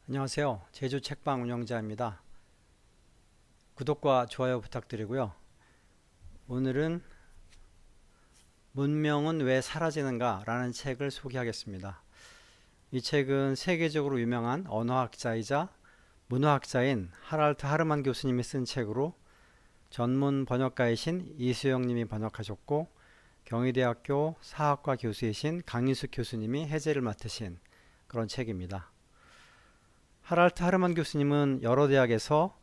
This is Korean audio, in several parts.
안녕하세요. 제주 책방 운영자입니다. 구독과 좋아요 부탁드리고요. 오늘은 문명은 왜 사라지는가 라는 책을 소개하겠습니다. 이 책은 세계적으로 유명한 언어학자이자 문화학자인 하랄트 하르만 교수님이 쓴 책으로 전문 번역가이신 이수영 님이 번역하셨고 경희대학교 사학과 교수이신 강인숙 교수님이 해제를 맡으신 그런 책입니다. 하랄트 하르만 교수님은 여러 대학에서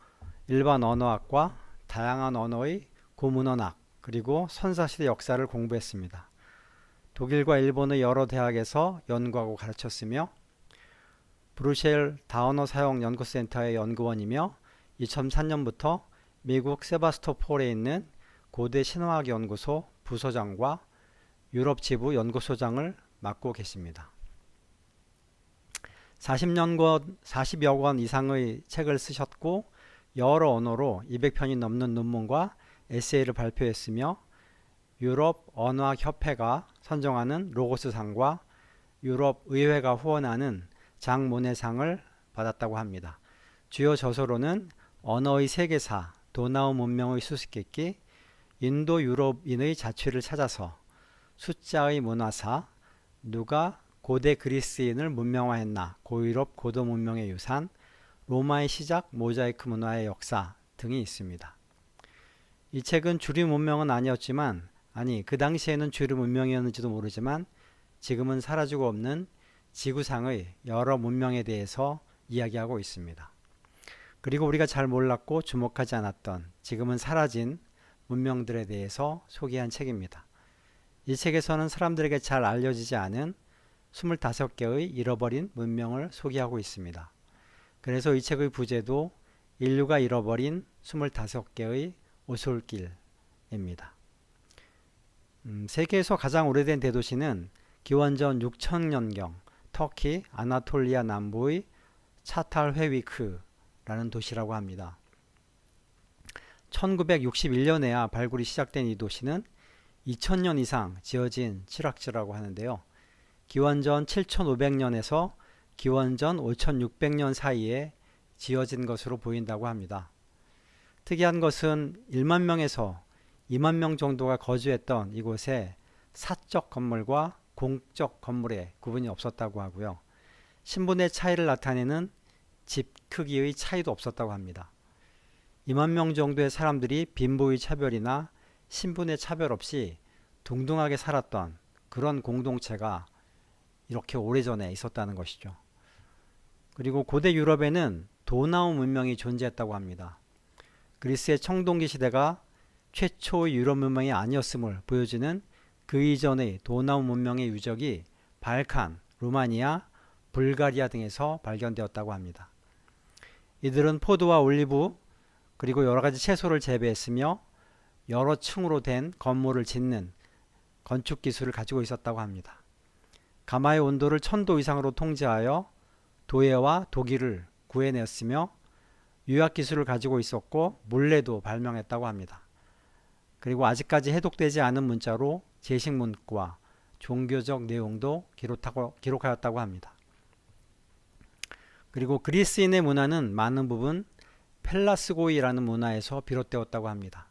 일반 언어학과, 다양한 언어의 고문헌학, 그리고 선사시대 역사를 공부했습니다. 독일과 일본의 여러 대학에서 연구하고 가르쳤으며 브루셀 다언어 사용 연구센터의 연구원이며 2003년부터 미국 세바스토폴에 있는 고대 신화학 연구소 부소장과 유럽 지부 연구소장을 맡고 계십니다. 40여 권 이상의 책을 쓰셨고 여러 언어로 200편이 넘는 논문과 에세이를 발표했으며 유럽 언어학 협회가 선정하는 로고스상과 유럽 의회가 후원하는 장 모네상을 받았다고 합니다. 주요 저서로는 언어의 세계사, 도나우 문명의 수수께끼, 인도 유럽인의 자취를 찾아서, 숫자의 문화사, 누가 고대 그리스인을 문명화했나, 고유럽 고도 문명의 유산, 로마의 시작, 모자이크 문화의 역사 등이 있습니다. 이 책은 주류 문명은 아니었지만, 그 당시에는 주류 문명이었는지도 모르지만 지금은 사라지고 없는 지구상의 여러 문명에 대해서 이야기하고 있습니다. 그리고 우리가 잘 몰랐고 주목하지 않았던 지금은 사라진 문명들에 대해서 소개한 책입니다. 이 책에서는 사람들에게 잘 알려지지 않은 25개의 잃어버린 문명을 소개하고 있습니다. 그래서 이 책의 부제도 인류가 잃어버린 25개의 오솔길입니다. 세계에서 가장 오래된 대도시는 기원전 6000년경 터키 아나톨리아 남부의 차탈회위크라는 도시라고 합니다. 1961년에야 발굴이 시작된 이 도시는 2000년 이상 지어진 칠학지라고 하는데요. 기원전 7500년에서 기원전 5600년 사이에 지어진 것으로 보인다고 합니다. 특이한 것은 1만 명에서 2만 명 정도가 거주했던 이곳에 사적 건물과 공적 건물의 구분이 없었다고 하고요. 신분의 차이를 나타내는 집 크기의 차이도 없었다고 합니다. 2만 명 정도의 사람들이 빈부의 차별이나 신분의 차별 없이 동등하게 살았던 그런 공동체가 이렇게 오래전에 있었다는 것이죠. 그리고 고대 유럽에는 도나우 문명이 존재했다고 합니다. 그리스의 청동기 시대가 최초의 유럽 문명이 아니었음을 보여주는 그 이전의 도나우 문명의 유적이 발칸, 루마니아, 불가리아 등에서 발견되었다고 합니다. 이들은 포도와 올리브 그리고 여러 가지 채소를 재배했으며 여러 층으로 된 건물을 짓는 건축 기술을 가지고 있었다고 합니다. 가마의 온도를 1000도 이상으로 통제하여 도예와 도기를 구해냈으며 유학 기술을 가지고 있었고 물레도 발명했다고 합니다. 그리고 아직까지 해독되지 않은 문자로 제식 문구와 종교적 내용도 기록하였다고 합니다. 그리고 그리스인의 문화는 많은 부분 펠라스고이라는 문화에서 비롯되었다고 합니다.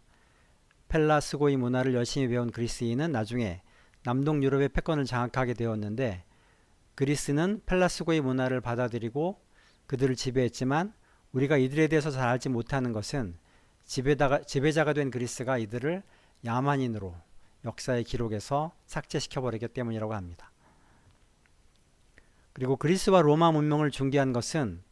펠라스고이 문화를 열심히 배운 그리스인은 나중에 남동 유럽의 패권을 장악하게 되었는데 그리스는 펠라스고이 문화를 받아들이고 그들을 지배했지만 우리가 이들에 대해서 잘 알지 못하는 것은 지배자가 된 그리스가 이들을 야만인으로 역사의 기록에서 삭제시켜버리기 때문이라고 합니다. 그리고 그리스와 로마 문명을 중개한 것은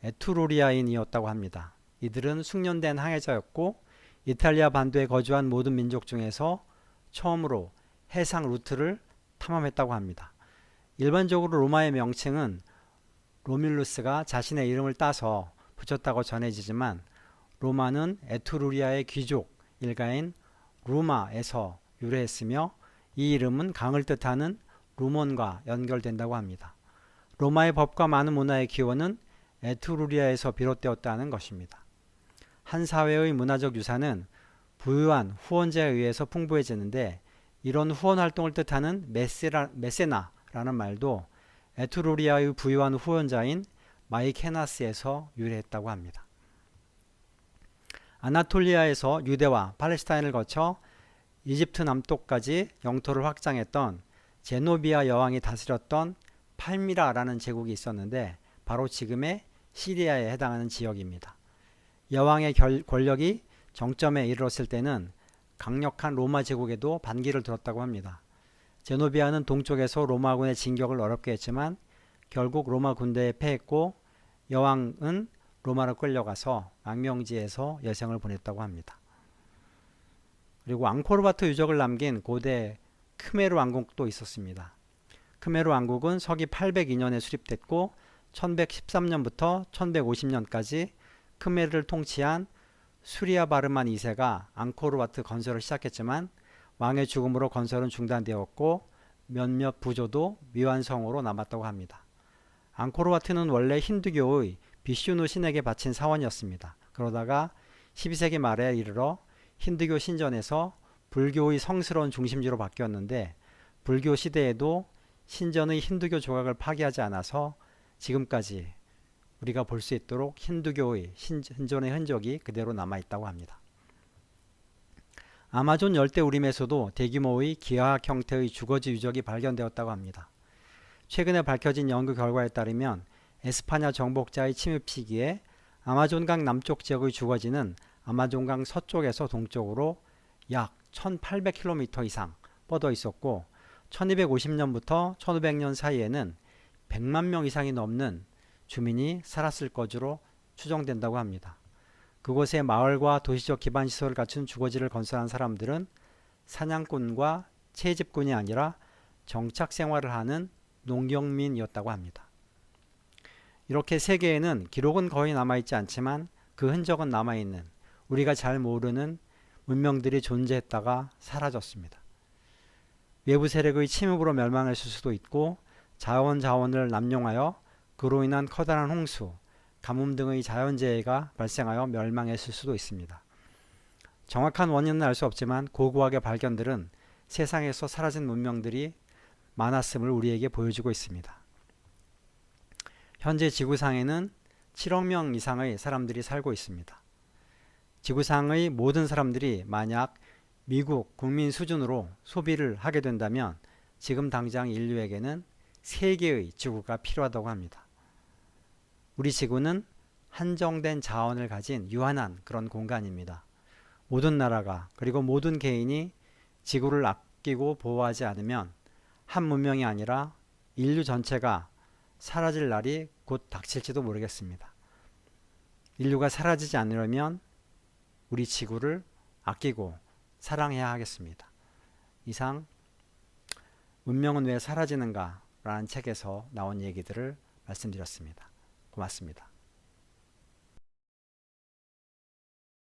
에투루리아인이었다고 합니다. 이들은 숙련된 항해자였고 이탈리아 반도에 거주한 모든 민족 중에서 처음으로 해상 루트를 탐험했다고 합니다. 일반적으로 로마의 명칭은 로뮬루스가 자신의 이름을 따서 붙였다고 전해지지만 로마는 에투루리아의 귀족 일가인 루마에서 유래했으며 이 이름은 강을 뜻하는 루몬과 연결된다고 합니다. 로마의 법과 많은 문화의 기원은 에투루리아에서 비롯되었다는 것입니다. 한 사회의 문화적 유산은 부유한 후원자에 의해서 풍부해지는데 이런 후원 활동을 뜻하는 메세나라는 말도 에투루리아의 부유한 후원자인 마이케나스에서 유래했다고 합니다. 아나톨리아에서 유대와 팔레스타인을 거쳐 이집트 남쪽까지 영토를 확장했던 제노비아 여왕이 다스렸던 팔미라라는 제국이 있었는데 바로 지금의 시리아에 해당하는 지역입니다. 여왕의 권력이 정점에 이르렀을 때는 강력한 로마 제국에도 반기를 들었다고 합니다. 제노비아는 동쪽에서 로마군의 진격을 어렵게 했지만 결국 로마 군대에 패했고 여왕은 로마로 끌려가서 망명지에서 여생을 보냈다고 합니다. 그리고 앙코르바트 유적을 남긴 고대 크메르 왕국도 있었습니다. 크메르 왕국은 서기 802년에 수립됐고 1113년부터 1150년까지 크메르를 통치한 수리아바르만 2세가 앙코르와트 건설을 시작했지만 왕의 죽음으로 건설은 중단되었고 몇몇 부조도 미완성으로 남았다고 합니다. 앙코르와트는 원래 힌두교의 비슈누 신에게 바친 사원이었습니다. 그러다가 12세기 말에 이르러 힌두교 신전에서 불교의 성스러운 중심지로 바뀌었는데 불교 시대에도 신전의 힌두교 조각을 파괴하지 않아서 지금까지 우리가 볼 수 있도록 힌두교의 신전의 흔적이 그대로 남아있다고 합니다. 아마존 열대우림에서도 대규모의 기하학 형태의 주거지 유적이 발견되었다고 합니다. 최근에 밝혀진 연구 결과에 따르면 에스파냐 정복자의 침입 시기에 아마존강 남쪽 지역의 주거지는 아마존강 서쪽에서 동쪽으로 약 1800km 이상 뻗어 있었고 1250년부터 1500년 사이에는 100만 명 이상이 넘는 주민이 살았을 것으로 추정된다고 합니다. 그곳에 마을과 도시적 기반 시설을 갖춘 주거지를 건설한 사람들은 사냥꾼과 채집꾼이 아니라 정착 생활을 하는 농경민이었다고 합니다. 이렇게 세계에는 기록은 거의 남아있지 않지만 그 흔적은 남아있는 우리가 잘 모르는 문명들이 존재했다가 사라졌습니다. 외부 세력의 침입으로 멸망했을 수도 있고 자원을 남용하여 그로 인한 커다란 홍수, 가뭄 등의 자연재해가 발생하여 멸망했을 수도 있습니다. 정확한 원인은 알 수 없지만 고고학의 발견들은 세상에서 사라진 문명들이 많았음을 우리에게 보여주고 있습니다. 현재 지구상에는 7억 명 이상의 사람들이 살고 있습니다. 지구상의 모든 사람들이 만약 미국 국민 수준으로 소비를 하게 된다면 지금 당장 인류에게는 3개의 지구가 필요하다고 합니다. 우리 지구는 한정된 자원을 가진 유한한 그런 공간입니다. 모든 나라가 그리고 모든 개인이 지구를 아끼고 보호하지 않으면 한 문명이 아니라 인류 전체가 사라질 날이 곧 닥칠지도 모르겠습니다. 인류가 사라지지 않으려면 우리 지구를 아끼고 사랑해야 하겠습니다. 이상 문명은 왜 사라지는가 라는 책에서 나온 얘기들을 말씀드렸습니다. 고맙습니다.